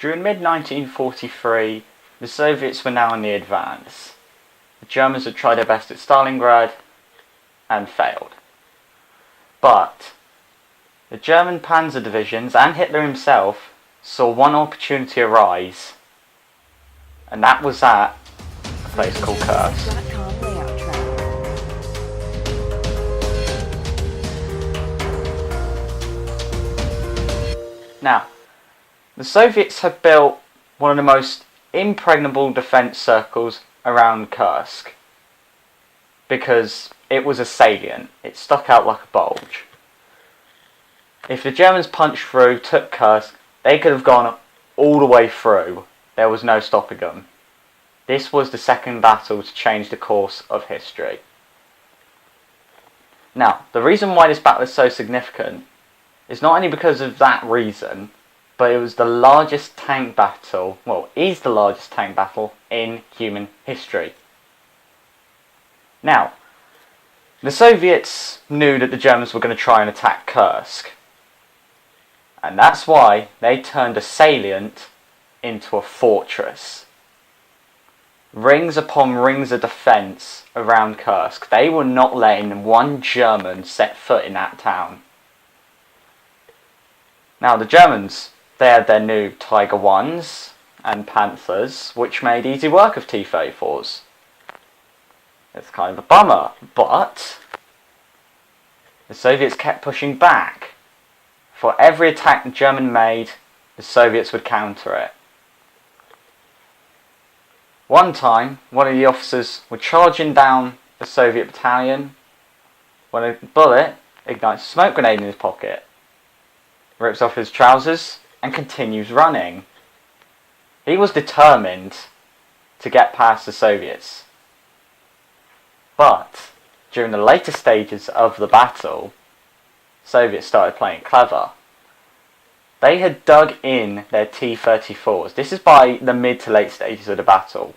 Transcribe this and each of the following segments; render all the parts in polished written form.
During mid-1943, the Soviets were now on the advance. The Germans had tried their best at Stalingrad and failed. But the German panzer divisions and Hitler himself saw one opportunity arise, and that was at a place called Kursk. Now, the Soviets had built one of the most impregnable defence circles around Kursk because it was a salient. It stuck out like a bulge. If the Germans punched through, took Kursk, they could have gone all the way through. There was no stopping them. This was the second battle to change the course of history. Now, the reason why this battle is so significant is not only because of that reason, but it was the largest tank battle, well, is the largest tank battle in human history. Now, the Soviets knew that the Germans were going to try and attack Kursk. And that's why they turned a salient into a fortress. Rings upon rings of defence around Kursk. They were not letting one German set foot in that town. Now the Germans, they had their new Tiger 1s and Panthers, which made easy work of T-34s. It's kind of a bummer, but the Soviets kept pushing back. For every attack the German made, the Soviets would counter it. One time, one of the officers was charging down the Soviet battalion when a bullet ignites a smoke grenade in his pocket, rips off his trousers, and continues running. He was determined to get past the Soviets. But during the later stages of the battle, Soviets started playing clever. They had dug in their T-34s. This is by the mid to late stages of the battle.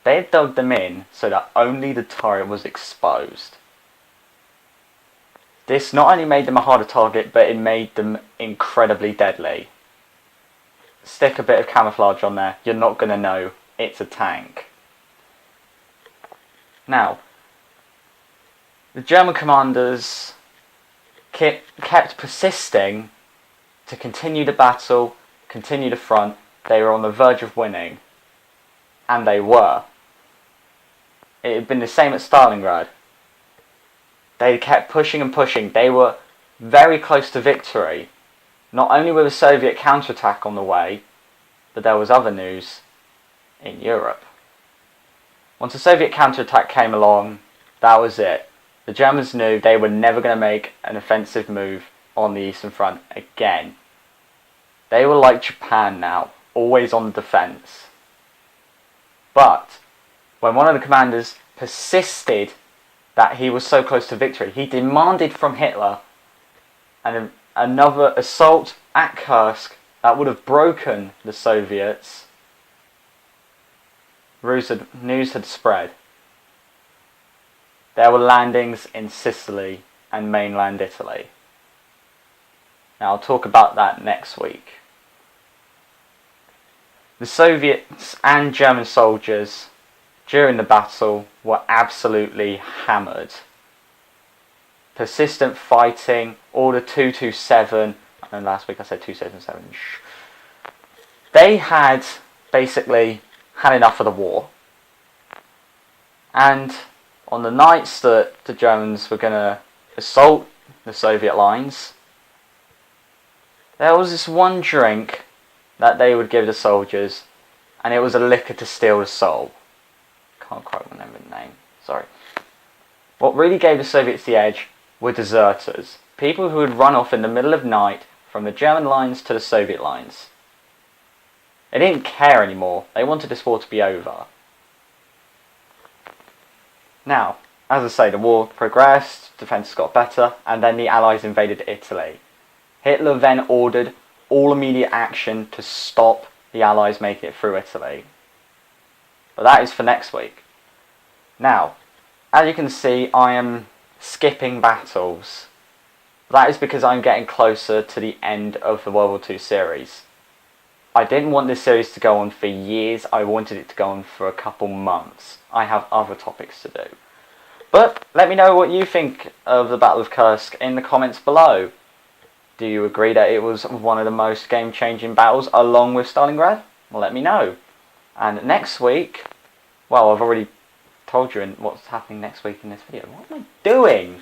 They had dug them in so that only the turret was exposed. This not only made them a harder target, but it made them incredibly deadly. Stick a bit of camouflage on there, you're not going to know it's a tank. Now, the German commanders kept persisting to continue the battle, continue the front. They were on the verge of winning. And they were. It had been the same at Stalingrad. They kept pushing and pushing. They were very close to victory. Not only with a Soviet counterattack on the way, but there was other news in Europe. Once the Soviet counterattack came along, that was it. The Germans knew they were never going to make an offensive move on the Eastern Front again. They were like Japan now, always on the defence. But when one of the commanders persisted that he was so close to victory, he demanded from Hitler another assault at Kursk that would have broken the Soviets. News had spread. There were landings in Sicily and mainland Italy. Now I'll talk about that next week. The Soviets and German soldiers during the battle were absolutely hammered. Persistent fighting, Order 227, and last week I said 277. They had basically had enough of the war. And on the nights that the Germans were going to assault the Soviet lines, there was this one drink that they would give the soldiers, and it was a liquor to steal the soul. Can't quite remember the name, sorry. What really gave the Soviets the edge were deserters, people who would run off in the middle of night from the German lines to the Soviet lines. They didn't care anymore, they wanted this war to be over. Now, as I say, the war progressed, defences got better, and then the Allies invaded Italy. Hitler then ordered all immediate action to stop the Allies making it through Italy. But that is for next week. Now, as you can see, I am skipping battles. That is because I'm getting closer to the end of the World War II series. I didn't want this series to go on for years. I wanted it to go on for a couple months. I have other topics to do. But let me know what you think of the Battle of Kursk in the comments below. Do you agree that it was one of the most game-changing battles along with Stalingrad? Well, let me know. And next week, well, I've already told you what's happening next week in this video. What am I doing?